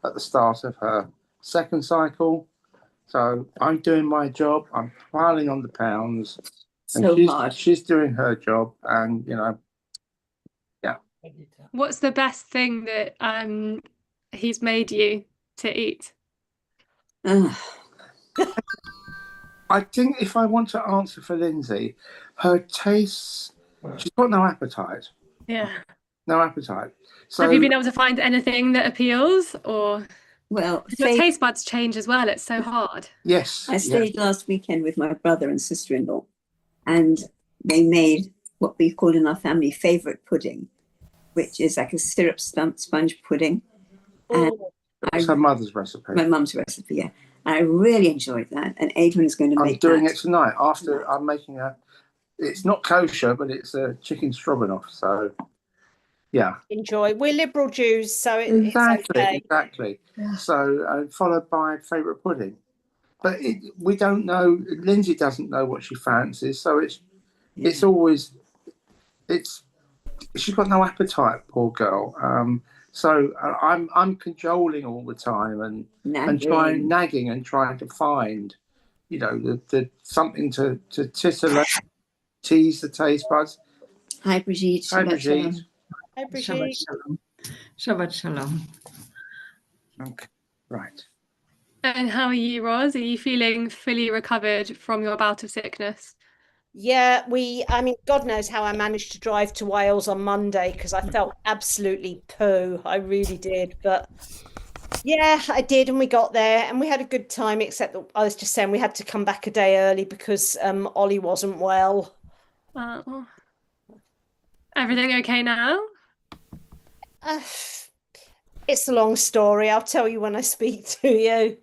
at the start of her second cycle. So I'm doing my job. I'm piling on the pounds, and So hard. she's doing her job, and yeah. What's the best thing that he's made you to eat? I think if I want to answer for Lindsay, her tastes, she's got no appetite. Yeah. No appetite. So have you been able to find anything that appeals, or well, your taste buds change as well? It's so hard. Yes. I stayed last weekend with my brother and sister-in-law, and they made what we call in our family favorite pudding, which is like a syrup sponge pudding. And it's her mother's recipe. My mum's recipe, yeah. And I really enjoyed that. And Adrian is going to make I'm doing it tonight. After I'm making it's not kosher, but it's a chicken stroganoff. So, yeah. Enjoy. We're liberal Jews, so it's okay. Exactly. Yeah. So, followed by favourite pudding. But we don't know. Lindsay doesn't know what she fancies, so it's always she's got no appetite, poor girl. So I'm cajoling all the time and nagging and trying to find, the something to titillate, tease the taste buds. Hi, Brigitte. Hi, Brigitte. Hi, Brigitte. Shabbat shalom. Okay, right. And how are you, Roz? Are you feeling fully recovered from your bout of sickness? Yeah, God knows how I managed to drive to Wales on Monday because I felt absolutely poo. I really did. But yeah, I did. And we got there and we had a good time, except that I was just saying we had to come back a day early because Ollie wasn't well. Everything okay now? It's a long story. I'll tell you when I speak to you.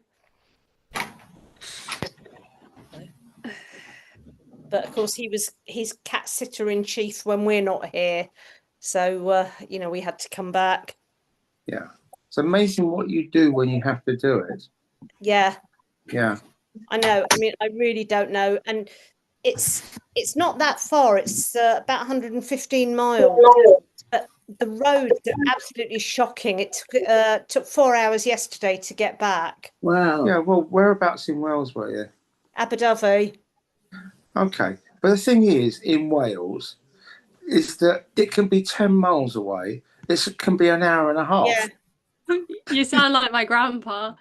But of course, he's cat sitter in chief when we're not here. So, we had to come back. Yeah. It's amazing what you do when you have to do it. Yeah. Yeah. I know. I mean, I really don't know. And it's not that far. It's about 115 miles. But the roads are absolutely shocking. It took 4 hours yesterday to get back. Wow. Yeah, well, whereabouts in Wales were you? Abu Dhabi. Okay. But the thing is, in Wales, is that it can be 10 miles away. It can be an hour and a half. Yeah. You sound like my grandpa.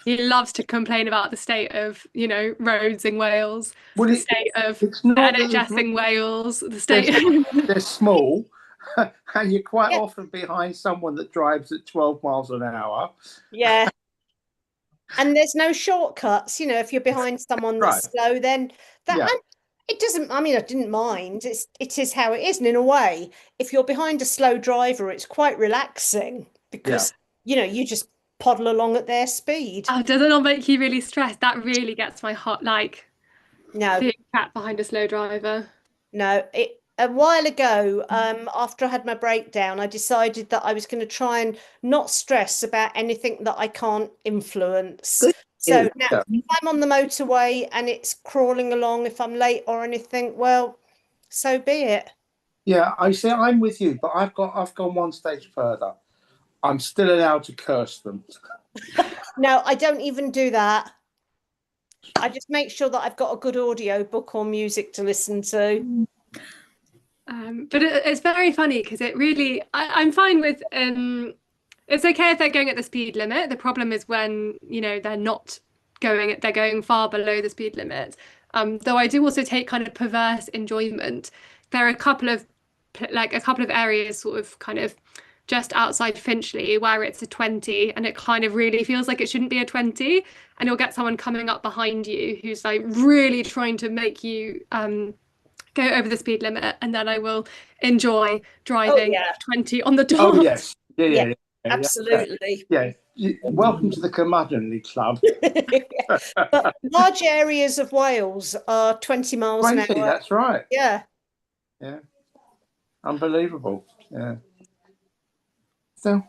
He loves to complain about the state of, roads in Wales, the state of NHS in Wales, the state. They're small, and you're quite often behind someone that drives at 12 miles an hour. Yeah. And there's no shortcuts. If you're behind someone that's slow, then it doesn't. I mean, I didn't mind. It is how it is. And in a way, if you're behind a slow driver, it's quite relaxing because you just poddle along at their speed. Oh, does it not make you really stressed? That really gets my heart. No, being trapped behind a slow driver. No, a while ago, after I had my breakdown, I decided that I was going to try and not stress about anything that I can't influence. Good. So now, if I'm on the motorway and it's crawling along, if I'm late or anything, well, so be it. Yeah, I see. I'm with you, but I've gone one stage further. I'm still allowed to curse them. No, I don't even do that. I just make sure that I've got a good audio book or music to listen to. But it's very funny because it really, I'm fine with, it's okay if they're going at the speed limit. The problem is when, they're not going, they're going far below the speed limit. Though I do also take kind of perverse enjoyment. There are a couple of areas sort of kind of just outside Finchley where it's a 20 and it kind of really feels like it shouldn't be a 20, and you'll get someone coming up behind you who's like really trying to make you go over the speed limit, and then I will enjoy driving 20 on the dot. Oh yes, yeah. Absolutely. Yeah. Welcome to the curmudgeonly club. But large areas of Wales are 20 miles an hour. That's right. Yeah. Yeah. Unbelievable. Yeah. So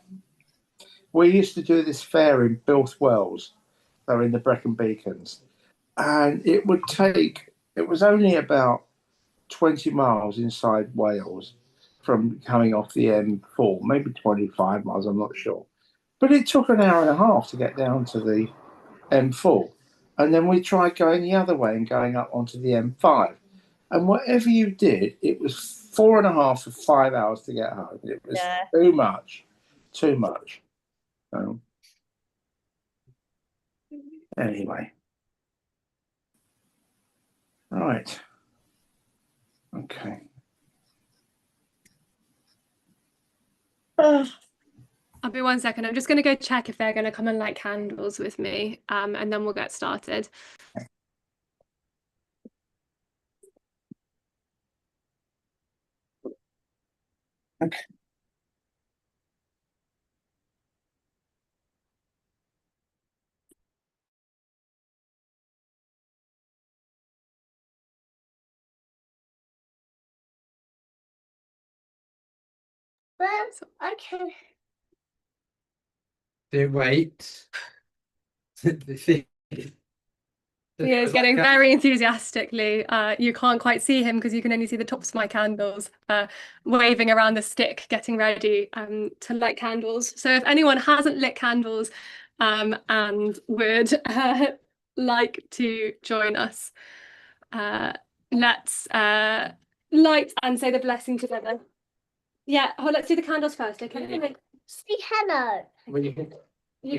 we used to do this fair in Bilth Wells, so in the Brecon Beacons, and it was only about 20 miles inside Wales from coming off the M4, maybe 25 miles, I'm not sure. But it took an hour and a half to get down to the M4. And then we tried going the other way and going up onto the M5. And whatever you did, it was 4.5 to 5 hours to get home. It was too much. Anyway. Right. Okay. I'll be 1 second. I'm just going to go check if they're going to come and light candles with me, and then we'll get started. Okay. Okay. Do wait. He is getting very enthusiastically. You can't quite see him because you can only see the tops of my candles, waving around the stick, getting ready to light candles. So if anyone hasn't lit candles and would like to join us, let's light and say the blessing together. Yeah, let's do the candles first, okay? Say hello. Well, you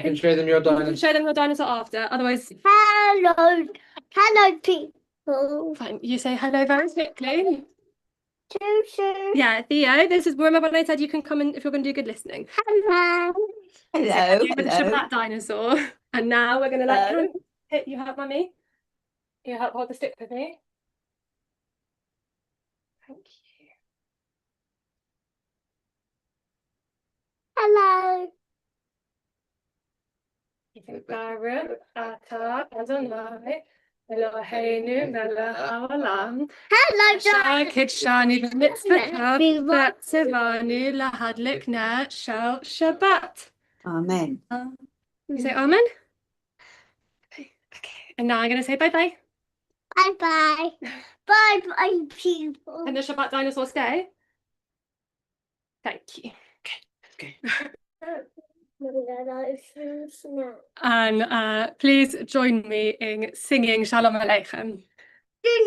can show them your You can dinosaur. show them your dinosaur after, otherwise. Hello. Hello, people. Fine, you say hello very quickly. Choo-choo. Yeah, Theo, this is remember when I said you can come in if you're going to do good listening. Hello. Hello. You were the Shabbat dinosaur, and now we're going to like hit you help mummy. You help hold the stick with me. Thank you. Hello. Baruch atah Adonai Eloheinu melech haolam Hello, asher kidshani b'mitzvotav Be right. v'tzivanu lahadlik ner shel Shabbat. Amen. You say amen? Okay. And now I'm going to say bye-bye. Bye-bye. Bye-bye, people. Can the Shabbat dinosaur stay? Thank you. Okay. And please join me in singing Shalom Aleichem.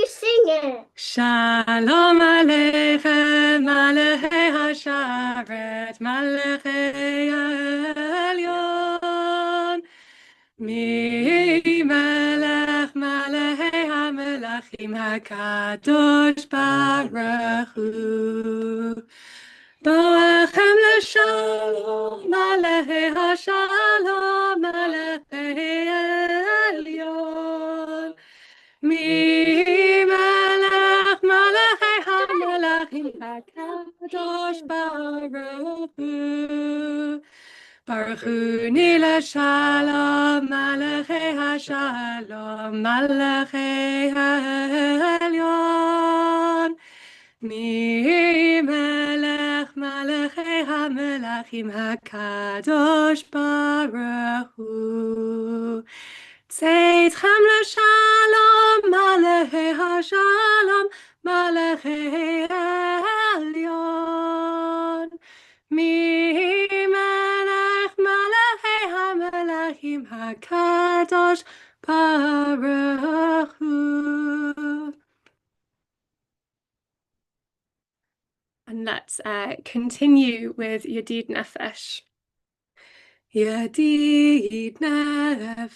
Sing it. Shalom Aleichem, Malachei Hasharet, Malachei Elyon. Mi Melech, Malachei HaMelachim, HaKadosh Baruch Hu. Boachem l'shalom, Malachei Hashalom, Malachei Elyon. Mi melech malachei hamelachim hakadosh baruch hu. Baruch hu ni l'shalom, malachei hashalom, malachei ha'elyon. Mi melech malachei hamelachim hakadosh baruch hu. Tzeitzchem l'shalom, malachei hashalom, malachei elyon. Mi melech malachei hamelachim hakadosh baruch hu. And let's continue with Yedid Nefesh. Yedid Nefesh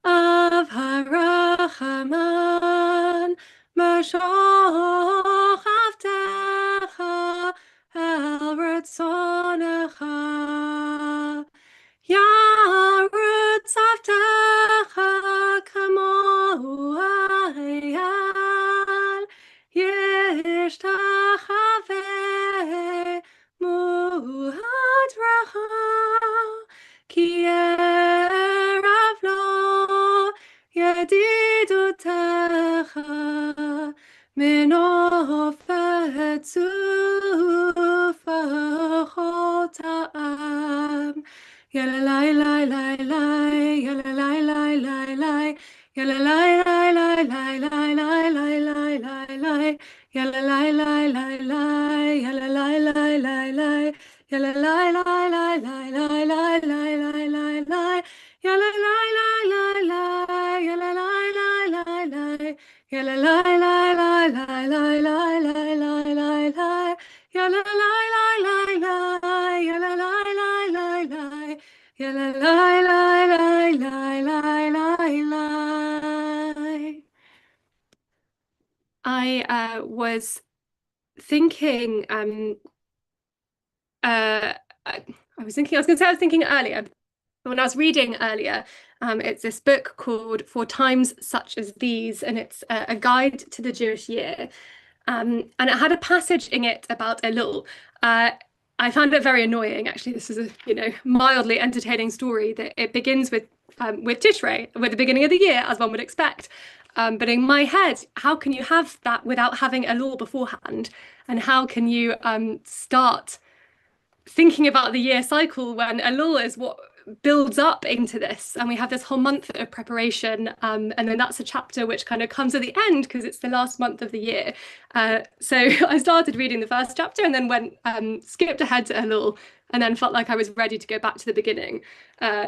of Harachaman, Mashoch Avtecha El Ratzonecha, Yarutz Avtecha Kamo Ayal, Yishtachave Muhadracha, Ki Erev Lo Yedidutecha, Minofet Sufachotam. Yalalai lai lai lai, yalalai lai lai lai, yalalai lai lai lai lai lai lai lai lai lai, yalalai lai lai lai, yalalai lai lai lai, ya la la la la la la la la la la la, ya la la la la la, ya la la la la la, ya la la la la la la la la la la la, ya la la la la la, ya la la la la la, ya la la la la la la la la. I was thinking I was thinking earlier when I was reading earlier. It's this book called For Times Such as These, and it's a guide to the Jewish year. And it had a passage in it about Elul. I found it very annoying, actually. This is a mildly entertaining story that it begins with Tishrei, with the beginning of the year, as one would expect. But in my head, how can you have that without having Elul beforehand? And how can you start thinking about the year cycle when Elul is what builds up into this, and we have this whole month of preparation, and then that's a chapter which kind of comes at the end because it's the last month of the year. So I started reading the first chapter and then skipped ahead to Elul, and then felt like I was ready to go back to the beginning.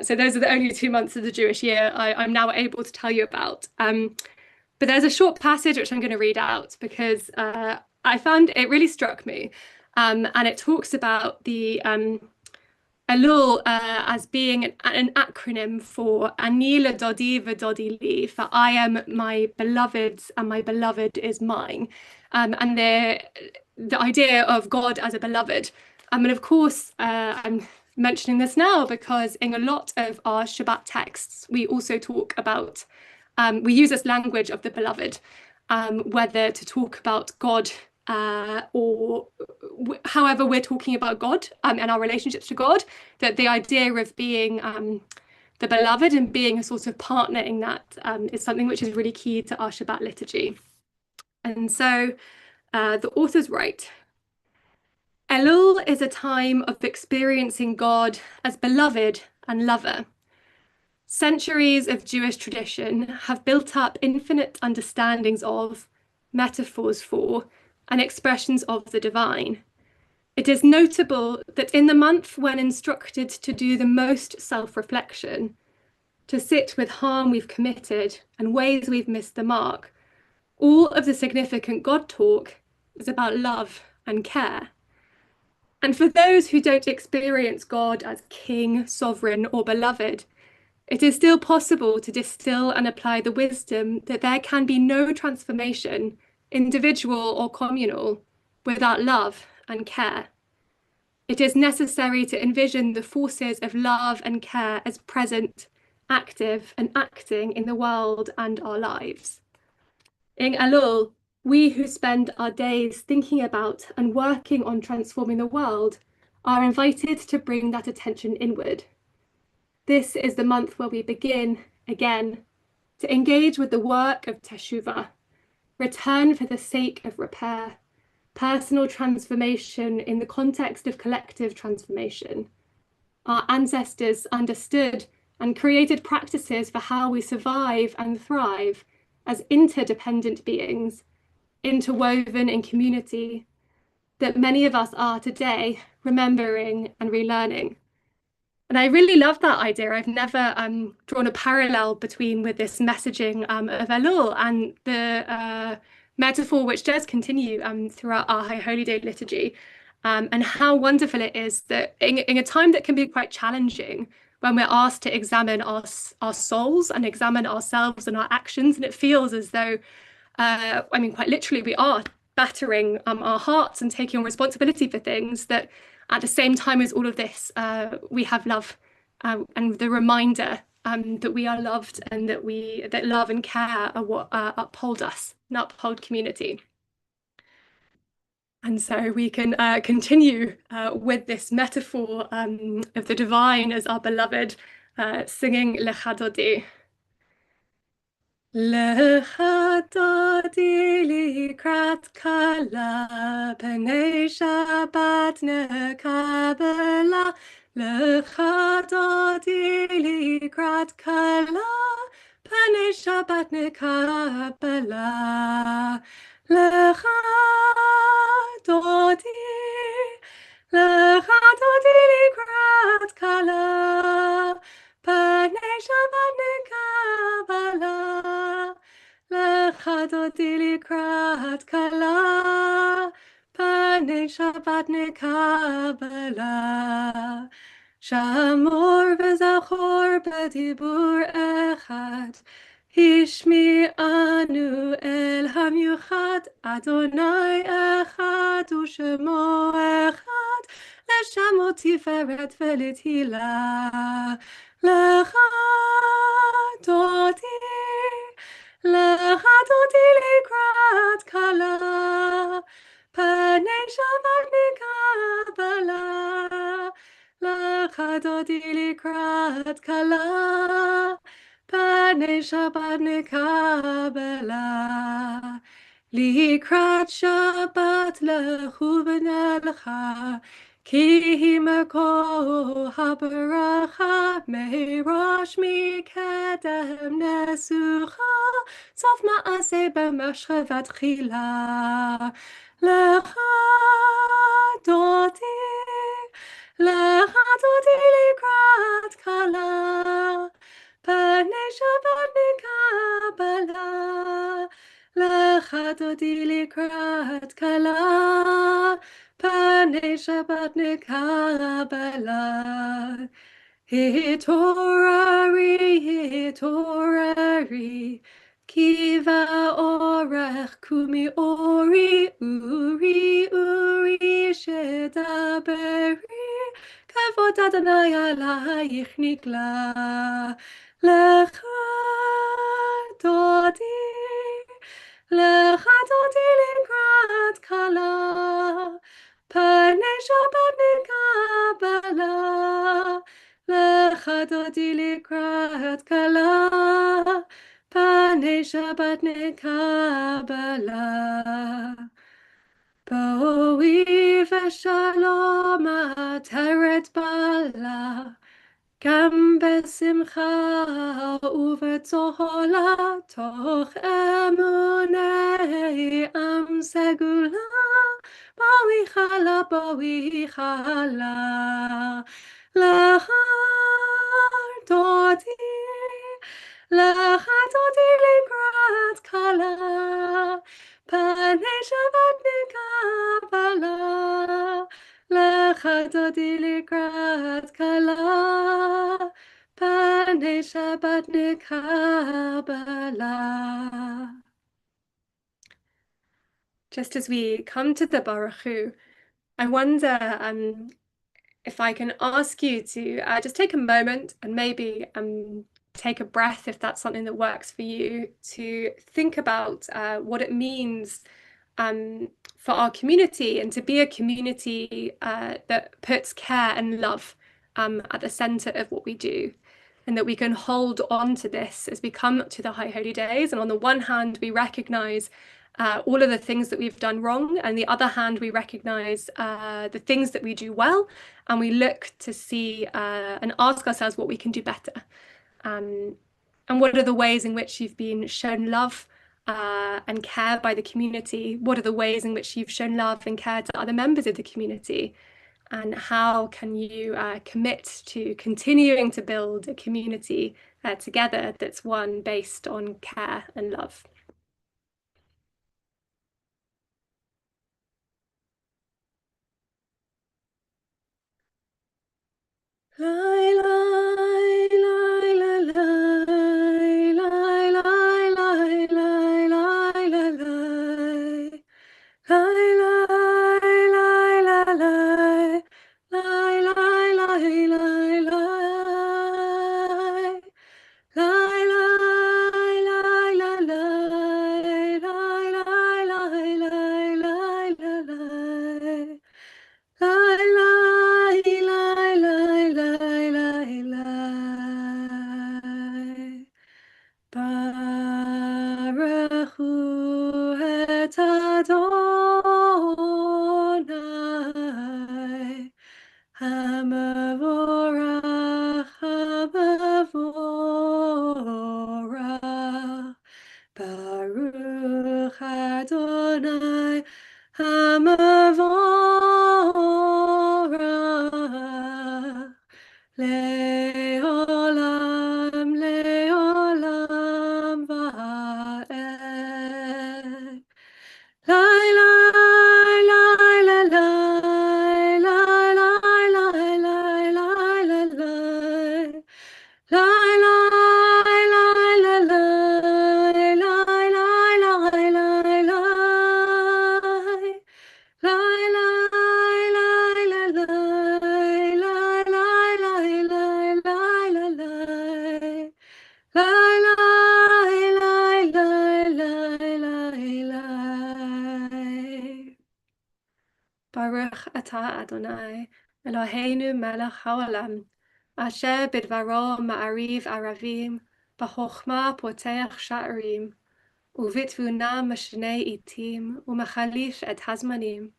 So those are the only 2 months of the Jewish year I'm now able to tell you about. But there's a short passage which I'm going to read out because I found it really struck me. And it talks about the Elul as being an acronym for Ani ledodi v'dodi li, for I am my beloved's and my beloved is mine. And the idea of God as a beloved. And of course, I'm mentioning this now because in a lot of our Shabbat texts, we also talk about, we use this language of the beloved, whether to talk about God or however we're talking about God and our relationships to God, that the idea of being the beloved and being a sort of partner in that is something which is really key to our Shabbat liturgy. And so the authors write, Elul is a time of experiencing God as beloved and lover. Centuries of Jewish tradition have built up infinite understandings of, metaphors for, and expressions of the divine. It is notable that in the month when instructed to do the most self-reflection, to sit with harm we've committed and ways we've missed the mark, all of the significant God talk is about love and care. And for those who don't experience God as king, sovereign, or beloved, it is still possible to distill and apply the wisdom that there can be no transformation, individual or communal, without love and care. It is necessary to envision the forces of love and care as present, active, and acting in the world and our lives. In Elul, we who spend our days thinking about and working on transforming the world are invited to bring that attention inward. This is the month where we begin, again, to engage with the work of teshuvah, return for the sake of repair, personal transformation in the context of collective transformation. Our ancestors understood and created practices for how we survive and thrive as interdependent beings, interwoven in community, that many of us are today remembering and relearning. And I really love that idea. I've never drawn a parallel between with this messaging of Elul and the metaphor which does continue throughout our High Holy Day liturgy, and how wonderful it is that in a time that can be quite challenging, when we're asked to examine our souls and examine ourselves and our actions, and it feels as though, quite literally, we are battering our hearts and taking responsibility for things, that at the same time as all of this, we have love and the reminder that we are loved and that love and care are what uphold us and uphold community. And so we can continue with this metaphor of the divine as our beloved, singing Lecha Dodi. Lecha Dodi likrat kala, B'nai Shabbat nekabela. Lecha Dodi likrat kala, B'nai Shabbat nekabela. Lecha Dodi dodi likrat kala, panei Shabbat nekabala. Lecha dodi likrat kala, panei Shabbat nekabala. Shamor v'zachor b'dibur echad, השמיענו אל המיוחד, אדוני אחד ושמו אחד, לשמו תפארת ולתהילה. לך דודי, לך דודי לקראת כלה, פני שבת נקבלה. לך דודי לקראת כלה, פני שבת נקבלה. לקראת שבת לכו ונלכה, כי היא מקור הברכה, מראש מקדם נסוכה, סוף מעשה במחשבה תחילה. לך דודי, לך דודי לקראת כלה, פני שבת נקבלה. לך דודי לקראת כלה, פני שבת נקבלה. התעוררי, התעוררי, כי באורך קומי אורי, אורי, אורי שדברי, כבוד אדוני עלייך נגלה. לך דודי, לך דודי לקראת כלה, פני שבת נקבלה. לך דודי לקראת כלה, פני שבת נקבלה. בואי ושלום עטרת בעלה, גם בשמחה ובצהלה, תוך אמוני עם סגולה. בואי חלה, בואי חלה. לך דודי, לך דודי לקראת כלה, פני שבת נקבלה. לך דודי לקראת כלה, פני שבת נקבלה. Just as we come to the Baruch Hu, I wonder if I can ask you to just take a moment and maybe take a breath, if that's something that works for you, to think about what it means for our community, and to be a community that puts care and love at the center of what we do, and that we can hold on to this as we come to the High Holy Days. And on the one hand, we recognize all of the things that we've done wrong, and the other hand, we recognize the things that we do well, and we look to see and ask ourselves what we can do better. And what are the ways in which you've been shown love and care by the community? What are the ways in which you've shown love and care to other members of the community? And how can you commit to continuing to build a community together that's one based on care and love? Lai, lai, lai, lai, lai, lai, lai, lai, lai, lai, lai, lai. Lai, lai, lai, lai, lai. Lai, lai, lai, lai, lai. Lai, lai, lai, lai, lai. Lai, lai, lai, lai, lai, lai, lai. Lai, lai, lai, lai, lai, lai, lai. ata Adonai, Eloheinu melech haolam, asher bidvaro ma'ariv aravim, b'chochma potech sha'arim, uvitvuna mashnei itim, umachalish et hazmanim,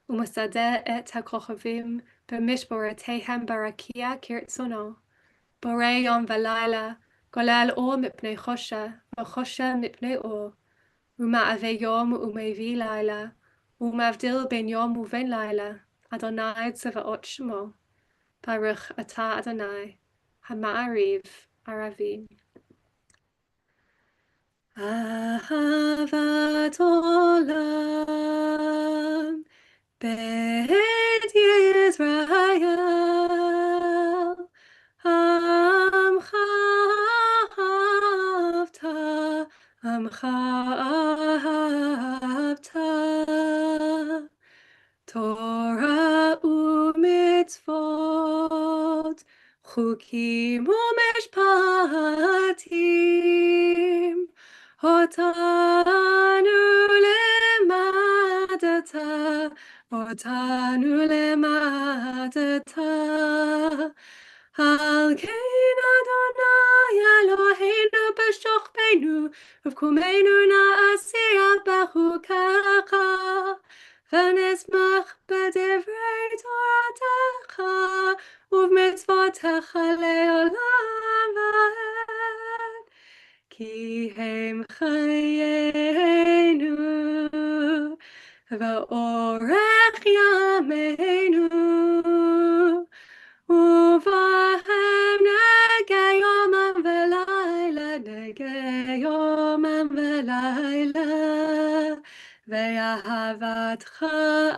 umasadeh et hakochavim, b'mishboratehem barakia kirtzono, borei yom v'layla, golel or mipnei chosha, v'chosha mipnei or, ומעבה יום ומביא לילה, ומבדיל בין יום ובין לילה, אדוני צבאות שמו, ברוך אתה אדוני, המעריב ערבים. אהבת עולם, בית ישראל, עמך אהבת, עמך אהבת, תורה ומצוות, חוקים ומשפטים, אותנו למדת, אותנו למדת. על כן אדוני אלוהינו בשוכבנו ובקומנו נעשה בחוקיך ונשמח בדברי תורתך ובמצוותיך לעולם ועד. כי הם חיינו ואורך ימינו ובהם נגע יומם ולילה, נגע יומם ולילה, ואהבתך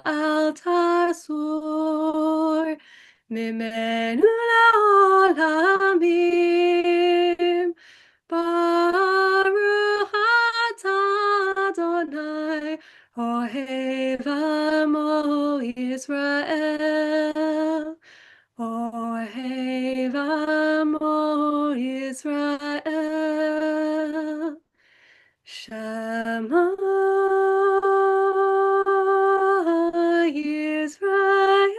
אל תסור ממנו לעולמים. ברוך אתה אדוני אוהב עמו ישראל, אוהב עמו ישראל. שמע ישראל,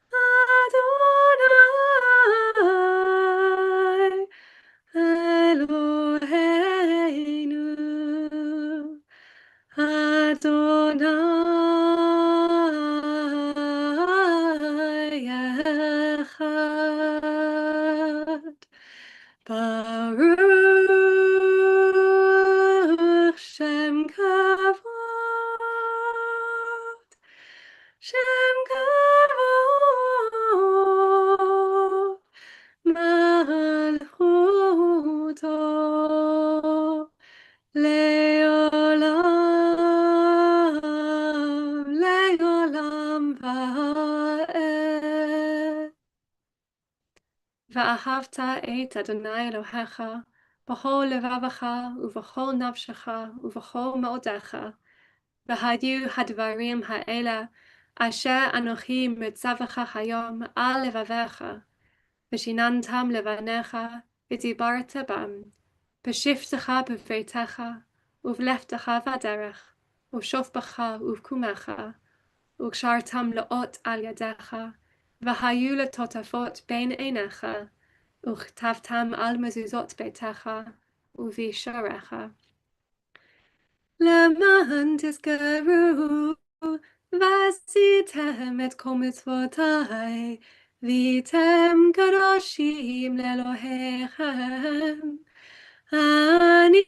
אדוני אלוהינו, Adonai Echad. Baruch Shem Kavod, Shem Kavod, Malchuto, לעולם, לעולם ועד. ואהבת את אדוני אלוהיך בכל לבבך ובכל נפשך ובכל מאודך. והיו הדברים האלה אשר אנוכי מצווך היום על לבביך, ושיננתם לבניך ודיברת בם, בשבתך בביתך ובלכתך בדרך, ובשופבך ובקומך, וקשרתם לאות על ידיך, והיו לטוטפות בין עיניך, וכתבתם על מזוזות ביתך ובשעריך. למען תזכרו ועשיתם את כל מצוותיי, והייתם קדושים לאלוהיכם. אני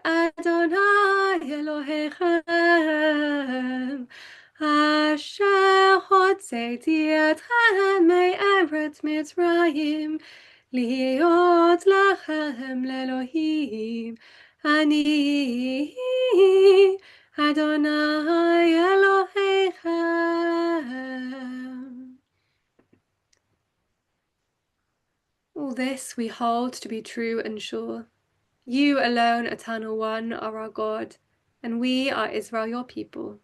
אדוני אלוהיכם, אשר הוצאתי אתכם מארץ מצרים, להיות לכם לאלוהים. אני אדוני אלוהיכם. All this we hold to be true and sure. You alone, Eternal One, are our God, and we are Israel, your people.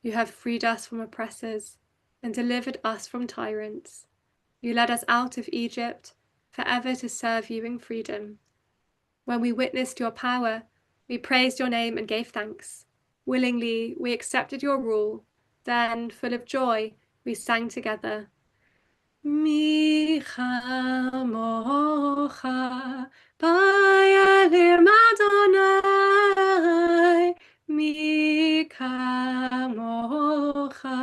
You have freed us from oppressors and delivered us from tyrants. You led us out of Egypt, forever to serve you in freedom. When we witnessed your power, we praised your name and gave thanks. Willingly we accepted your rule. Then, full of joy, we sang together. Mi chamocha b'yalir Madonai, mi kamocha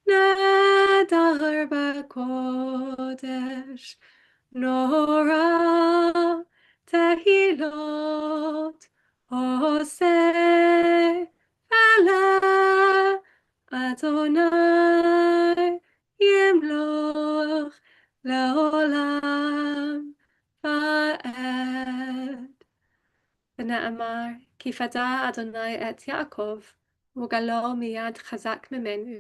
nedar b'kodesh, nora tehilot oseh v'aleh Adonai yimloch לעולם ועד. ונאמר, כי פדה אדוני את יעקב, וגלו מיד חזק ממנו.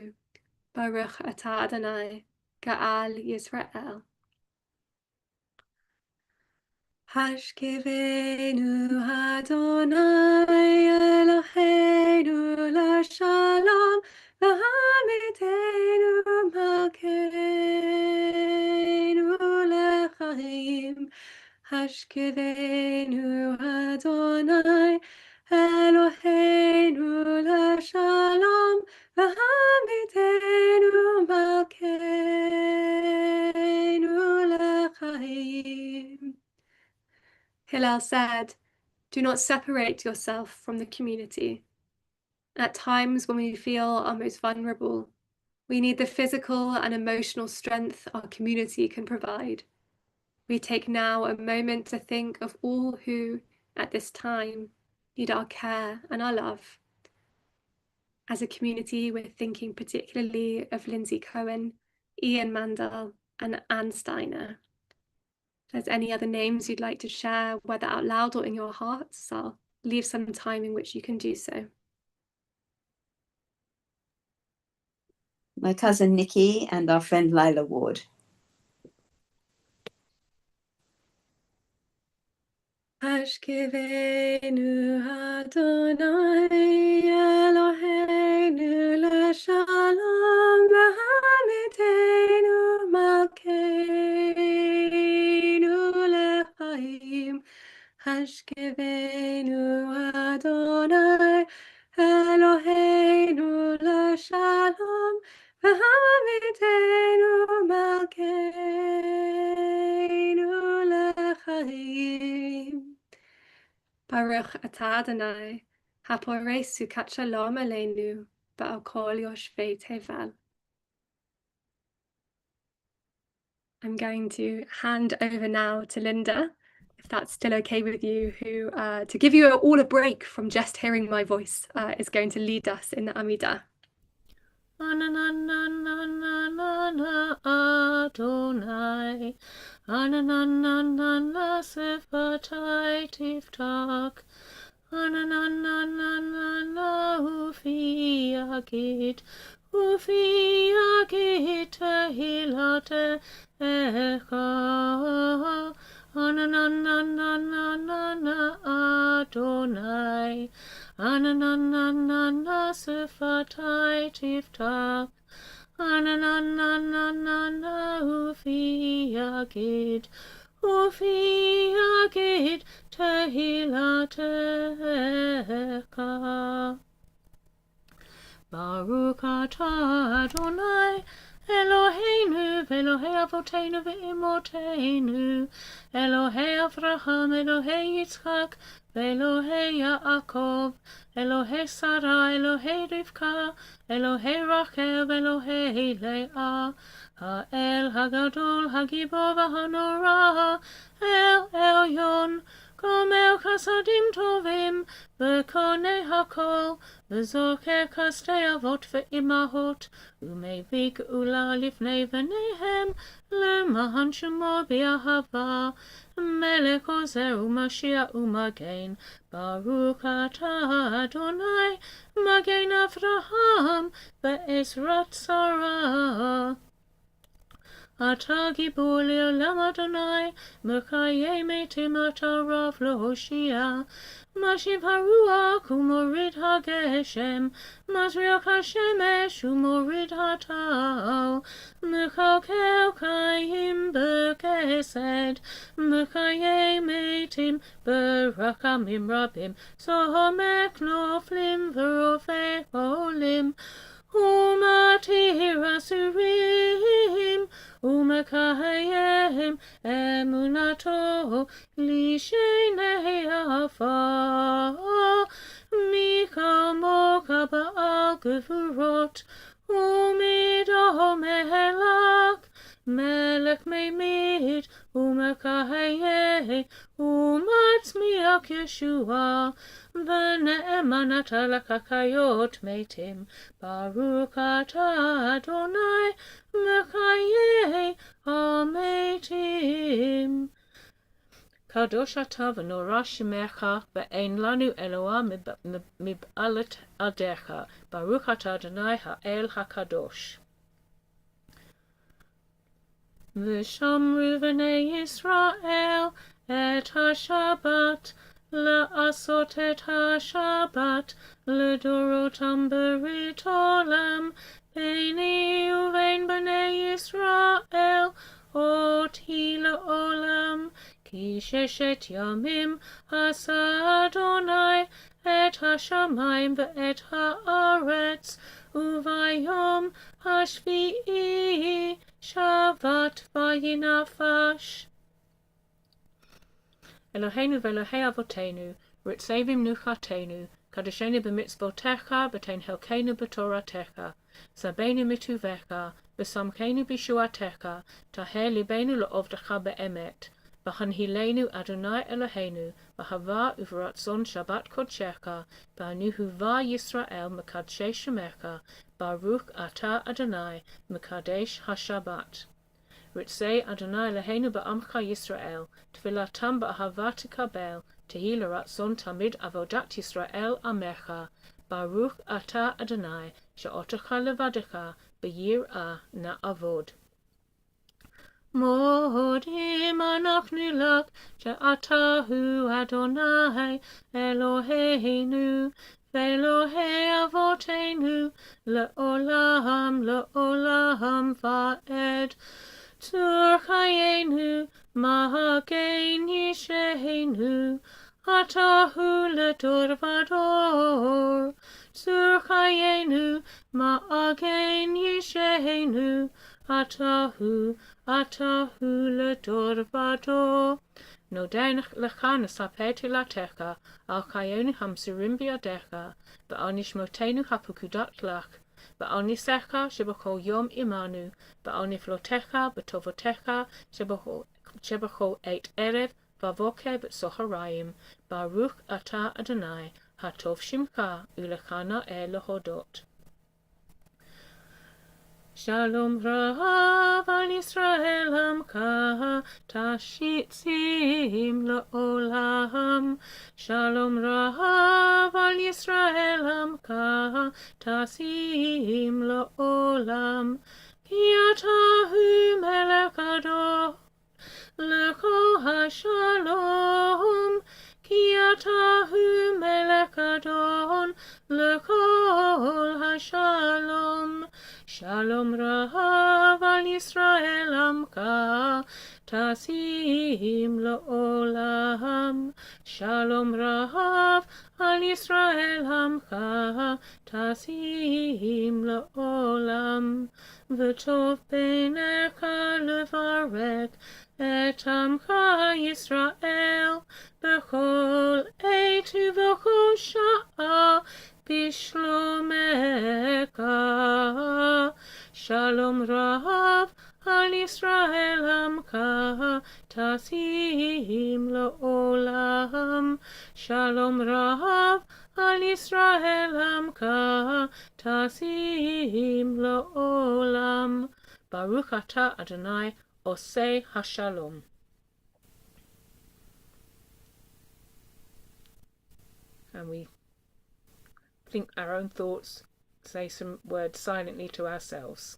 ברוך אתה אדוני, גאל ישראל. השכיבנו אדוני אלוהינו לשלום, והעמידנו מלכנו לחיים. השכיבנו אדוני אלוהינו לשלום, והעמידנו מלכנו לחיים. Hillel said, do not separate yourself from the community. At times when we feel our most vulnerable, we need the physical and emotional strength our community can provide. We take now a moment to think of all who, at this time, need our care and our love. As a community, we're thinking particularly of Lindsay Cohen, Ian Mandel, and Anne Steiner. If there's any other names you'd like to share, whether out loud or in your hearts, I'll leave some time in which you can do so. My cousin Nikki and our friend Lila Ward. Ashkivenu Adonai Eloheinu l'shalom v'hamidenu malkeinu l'chaim. Ashkivenu Adonai Eloheinu l'shalom v'hamidenu malkeinu l'chaim. Baruch atah Adonai, haporei sukat shalom aleinu, ba'al kol yoshvei tevel. I'm going to hand over now to Linda, if that's still okay with you, who, to give you all a break from just hearing my voice, is going to lead us in the Amidah. Anananananana Adonai, Ananananana Sefatai Tiftak, Ananananana Ufi Agit Tehilate Echa, Ananananana Adonai, Ananananana Sefatai Tiftak, Ananananana Ufi Agit Tehilate Echa. Baruch atah Adonai Eloheinu v'Elohei Avoteinu v'Imoteinu, Elohei Avraham, Elohei Yitzchak, v'Elohei Yaakov, Elohei Sarah, Elohei Rivka, Elohei Rachel, v'Elohei Leah, Ha'el Hagadol, Hagibor v'Hanora, El Elyon, Gomel Chasadim Tovim, v'Konei Hakol, v'Zocher Kastei Avot v'Imahot, Umevik Ula Lifnei V'Nehem, L'Mahan Shemo B'Ahava, Melech Ozer u'Mashiach u'Magen, Baruch atah Adonai, Magen Avraham, v'Ezrat Sarah. Ata gibor le'olam Adonai, Mekayem etim ata rav lehoshia, Mashiv haruach u'morid hageshem, Mazriach hashemesh u'morid hatal, Mechalkel kayim bekesed, mekayem etim, berakamim rabim, sohomek noflim verofei olim, umatir asurim, umekayem emunato, lishenei afa, mikamoka ba'al gevurot, umido melak, melek meimid, umekahaye, umatzmiak Yeshua, v'ne'emanat lakakayot meitim, Baruch atah Adonai, mekaye ha-meitim. Kadosh atah v'norah shemecha, ve'ein lanu Eloah mib'alat adecha, Baruch atah Adonai ha'el hakadosh. V'shamru v'nei Yisrael et ha-Shabbat, la'asot et ha-Shabbat, l'dorotam berit olam, beini uvein b'nei Yisrael, oti la'olam, ki sheshet yamim asa Adonai, et ha-shamayim ve'et ha'aretz, uvayom hashvi'i, Shabbat vayinafash. Eloheinu v'Elohei avotenu, ritzevim nuchatenu, kadeshenu b'mitzvotecha, v'tein helkenu b'toratecha, sabenu mituvecha, v'samkenu b'shuatecha, taheh libenu la'ovdecha be'emet, v'hanhilenu Adonai Eloheinu, v'hava uvratzon Shabbat kodshecha, v'anuhu va Yisrael mekadshe shemecha, Baruch atah Adonai mekadesh ha-Shabbat. Ritzei Adonai Eloheinu ba'amcha Yisrael, tfilatam ba'ahava tikabel, tehi l'ratzon tamid avodat Yisrael amecha, Baruch atah Adonai, she'otecha levadecha, b'yir'ah na'avod. Modim anachnu lak, she'atahu Adonai Eloheinu, Ve'Elohei avotenu, le'olam, le'olam va'ed. Tzurchayenu, mahagein yisheinu, atahu ledor vador. Tzurchayenu, mahagein yisheinu, atahu ledor vador. Nodein lecha nesapeti latecha, al chayenu hamsirim biadecha, va'al nishmotenu hapukudat lach, va'al nisecha shebachol yom imanu, va'al niflotecha b'tovotecha shebachol eit erev, vavoke b'tzoharayim, Baruch atah Adonai, hatov shimcha, ulechana lehodot. Shalom Rav al Yisrael Amka, tashitzim la'olam. Shalom Rav al Yisrael Amka, tasim la'olam. Ki atahu melech adon, l'kol hashalom. Ki atahu melech adon, l'kol hashalom. Shalom Rav al Yisrael Amka, tasim la'olam. Shalom Rav al Yisrael Amka, tasim la'olam. V'tov beinecha levarek et Amka Yisrael, b'chol eit u'v'chol sha'a, Bishlomecha. Shalom Rav al Yisrael Amka, tasim la'olam. Shalom Rav al Yisrael Amka, tasim la'olam. Baruch atah Adonai osei hashalom. And we think our own thoughts, say some words silently to ourselves.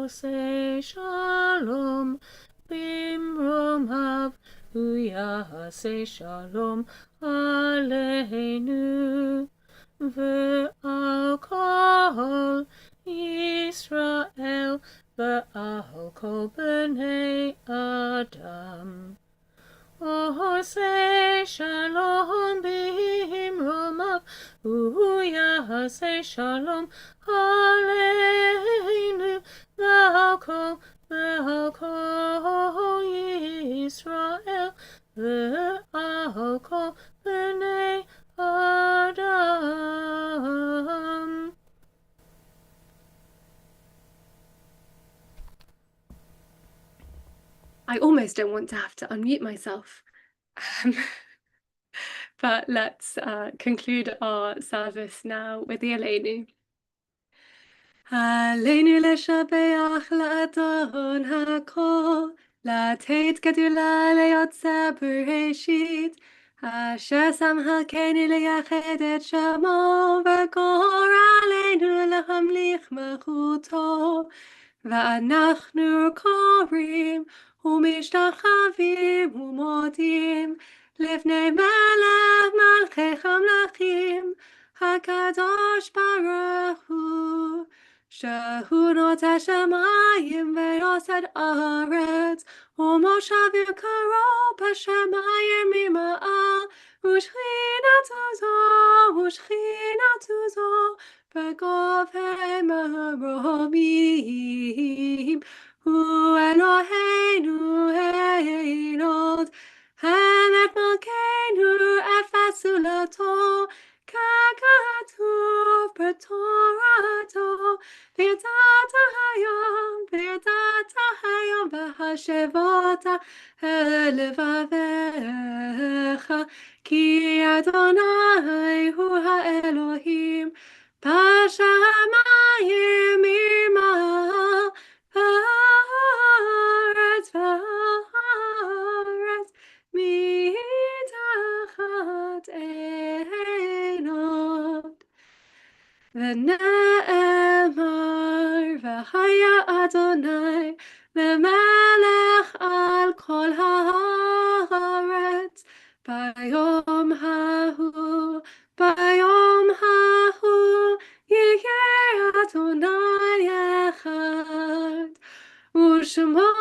Ose shalom bimromav Uyase shalom aleinu Ve'al kol Yisrael Ve'al kol b'nei Adam Ose shalom bimromav Uyase shalom aleinu Ve'al kol Yisrael Ve'al kol b'nei Adam. I almost don't want to have to unmute myself. But let's conclude our service now with the Aleinu. Aleinu leshabeach la'adon ha'kol, לתת גדולה ליוצר בראשית, אשר שם חלקנו לייחד את שמו, וגורלנו להמליך מלכותו. ואנחנו קוראים ומשתחווים ומודים לפני מלך מלכי המלכים, הקדוש ברוך הוא, שהוא נוטה שמיים ויוסד ארץ, ומושב קרוב בשמיים ממעל, ושכינתו זו בגובה מרומים. הוא אלוהינו העילות, את מלכנו אפס זולתו, ככתוב בתורתו, וידעת היום והשבות אל לבביך, כי אדוני הוא האלוהים בשמיים ממעל, בארץ מתחת עינות. ונאמר והיה אדוני למלך על כל הארץ ביום ההוא יהיה אדוני אחד, ושמו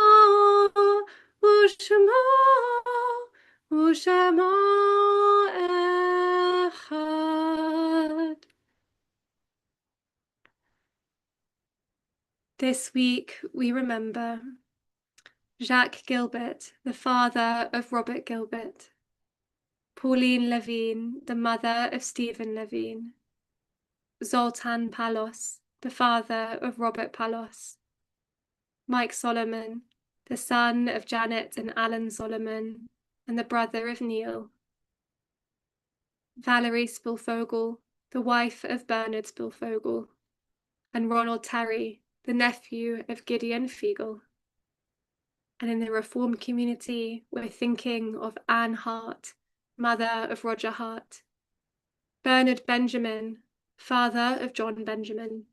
אחד. This week we remember Jacques Gilbert, the father of Robert Gilbert, Pauline Levine, the mother of Stephen Levine, Zoltan Palos, the father of Robert Palos, Mike Solomon, the son of Janet and Alan Solomon, and the brother of Neil, Valerie Spilfogel, the wife of Bernard Spilfogel, and Ronald Terry, the nephew of Gideon Fiegel. And in the Reformed community, we're thinking of Anne Hart, mother of Roger Hart, Bernard Benjamin, father of John Benjamin,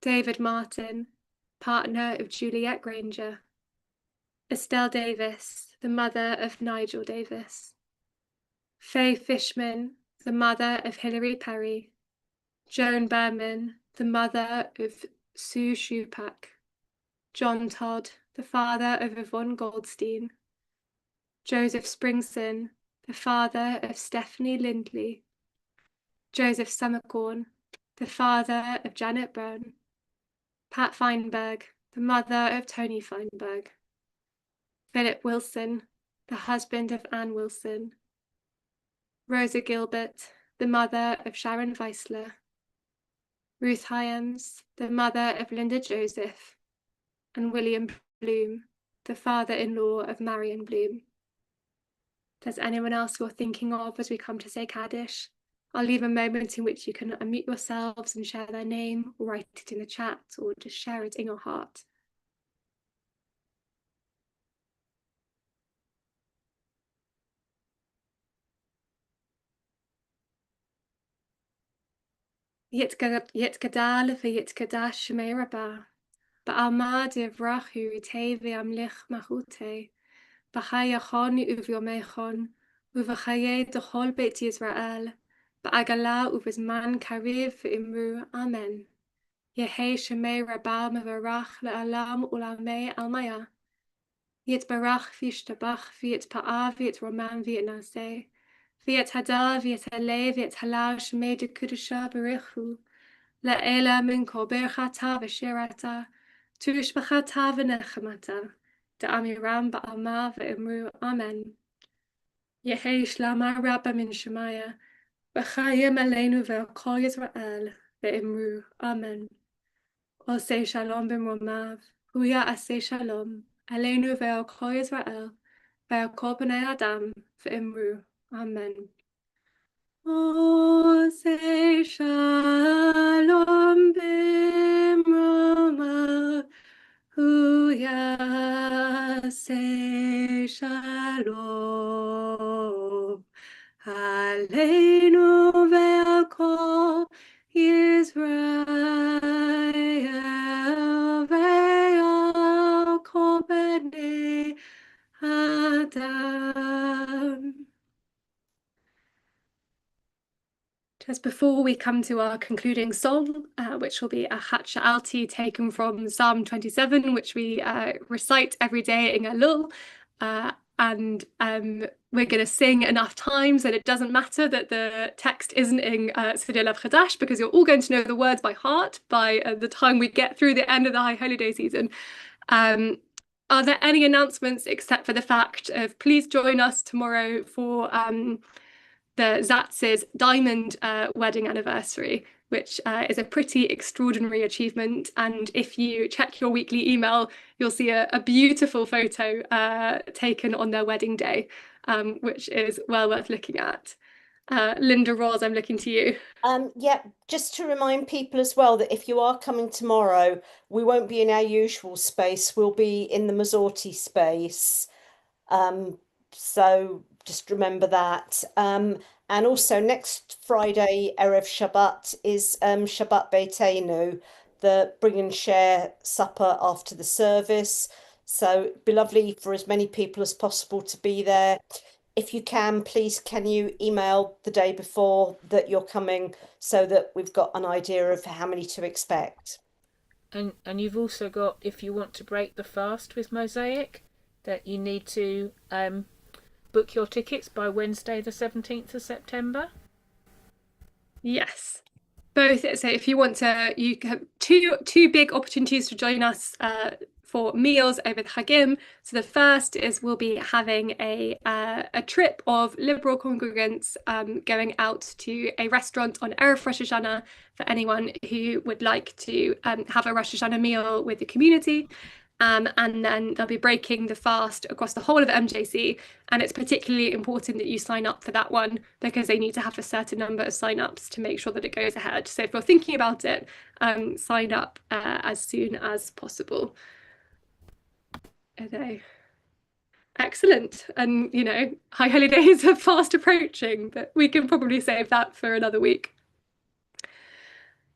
David Martin, partner of Juliet Granger, Estelle Davis, the mother of Nigel Davis, Faye Fishman, the mother of Hilary Perry, Joan Berman, the mother of Sue Shupak, John Todd, the father of Yvonne Goldstein, Joseph Springson, the father of Stephanie Lindley, Joseph Summercorn, the father of Janet Brown, Pat Feinberg, the mother of Tony Feinberg, Philip Wilson, the husband of Anne Wilson, Rosa Gilbert, the mother of Sharon Weissler, Ruth Hyams, the mother of Linda Joseph, and William Bloom, the father-in-law of Marion Bloom. Does anyone else you're thinking of as we come to say Kaddish? I'll leave a moment in which you can unmute yourselves and share their name, or write it in the chat, or just share it in your heart. Yit gadal v'yit gadash shemei rabah. ba'alma divrachu tevi amlich machute, b'chayachon uviomechon, uvachaye dechol beit Yisrael, ba'agala uvizman kariv v'imru, Amen. Yehe shemei rabal mevarach le'alam ulamei almaya. Yitbarach v'yishtabach v'yitpa'ah v'yitroman v'yitnaseh. V'yithadal v'yithaleh v'yithalal shemei dekudusha barichu. La'ela min kol berchata v'shirata. Tuishbachata v'nechamata. Da'amiram ba'alma v'imru. Amen. Yehe shlama rabba min shemaya. V'chayim aleinu ve'kol Yisrael v'imru. Amen. Oseh shalom b'mromav. Huya aseh shalom. Aleinu ve'al kol Yisrael, ve'al kol b'nai Adam, ve'imru. Amen. Oseh shalom b'mromav. Huya aseh shalom. Aleinu ve'al kol Yisrael ve'al kol b'nei Adam. Just before we come to our concluding song, which will be a Hatsha'alti taken from Psalm 27, which we recite every day in Elul, and we're going to sing enough times that it doesn't matter that the text isn't in Siddur Lev Chadash, because you're all going to know the words by heart by the time we get through the end of the High Holiday season. Are there any announcements except for the fact of please join us tomorrow for the Zatz's diamond wedding anniversary, which is a pretty extraordinary achievement. And if you check your weekly email, you'll see a beautiful photo taken on their wedding day, which is well worth looking at. Linda Rose, I'm looking to you. Yeah, just to remind people as well that if you are coming tomorrow, we won't be in our usual space. We'll be in the Mazorti space. So just remember that. And also next Friday, Erev Shabbat, is Shabbat Beitenu, the bring and share supper after the service. So it'd be lovely for as many people as possible to be there. If you can, please, can you email the day before that you're coming so that we've got an idea of how many to expect. And you've also got, if you want to break the fast with Mosaic, that you need to book your tickets by Wednesday the 17th of September. Yes, both. So if you want to, you have two big opportunities to join us for meals over the Chagim. So the first is we'll be having a trip of liberal congregants going out to a restaurant on Erev Rosh Hashanah for anyone who would like to have a Rosh Hashanah meal with the community. And then they'll be breaking the fast across the whole of MJC. And it's particularly important that you sign up for that one because they need to have a certain number of sign-ups to make sure that it goes ahead. So if you're thinking about it, sign up as soon as possible. Okay. Excellent. And, you know, High Holidays are fast approaching, but we can probably save that for another week.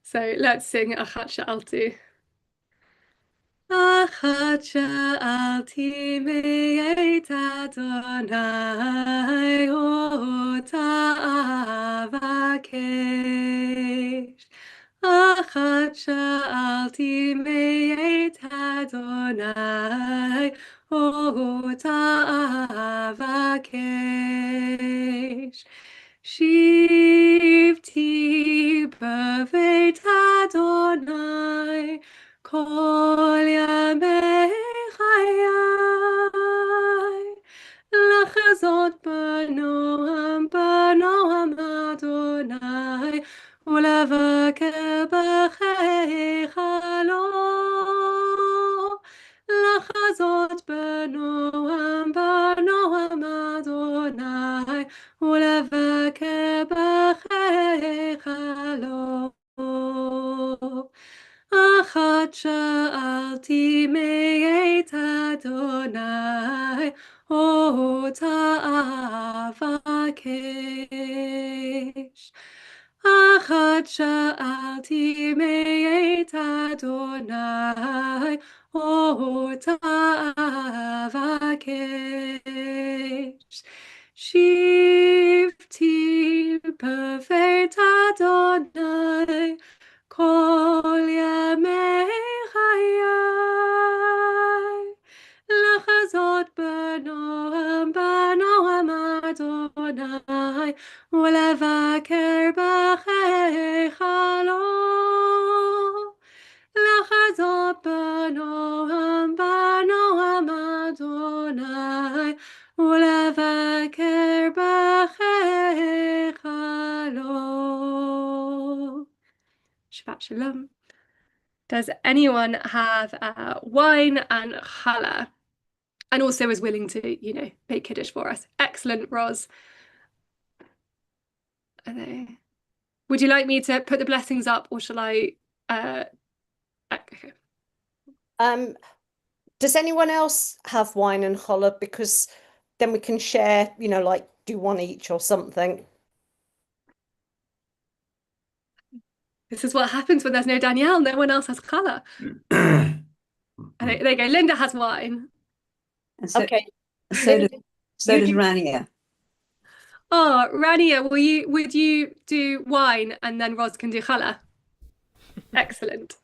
So let's sing Achat Sha'alti. Achat sha'alti me'et Adonai ota avakesh. Achat sha'alti me'et Adonai ota avakesh. Shivti b'veit Adonai Kol yamei chayai, לחזות בנועם אדוני, ולבקר בחלום. לחזות בנועם אדוני, ולבקר בחלום. Achat sha'alti me'et Adonai ota avakesh. Achad sha'alti me'et Adonai, ota avakesh. Shivti b'veit Adonai, kol yamei chayai. לחזות בנועם אדוני, ולבקר בהיכלו. לחזות בנועם אדוני, ולבקר בהיכלו. Shabbat Shalom. Does anyone have wine and challah? And also is willing to, make Kiddush for us. Excellent, Roz. Would you like me to put the blessings up, or shall I? Okay. Does anyone else have wine and challah? Because then we can share, like do one each or something. This is what happens when there's no Danielle. No one else has challah. There you go. Linda has wine. And so, Okay. So does Rania. Oh, Rania, would you do wine and then Roz can do challah? Excellent.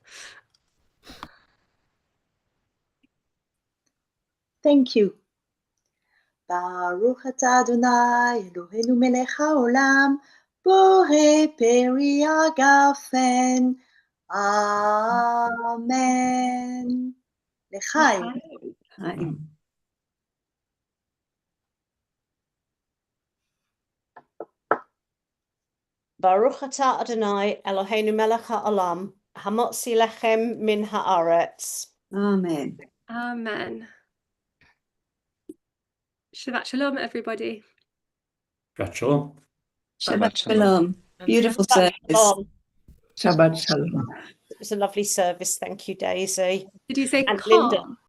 Thank you. Baruch atah Adonai Eloheinu melech haolam, borei peri agafen. Amen. L'chaim. Baruch atah Adonai Eloheinu melech haolam, hamotzi lechem min haaretz. Amen. Amen. Shabbat Shalom, everybody. Shabbat Shalom. Shabbat Shalom. Beautiful service. Shabbat Shalom. It was a lovely service. Thank you, Daisy. Did you say and calm? Linda?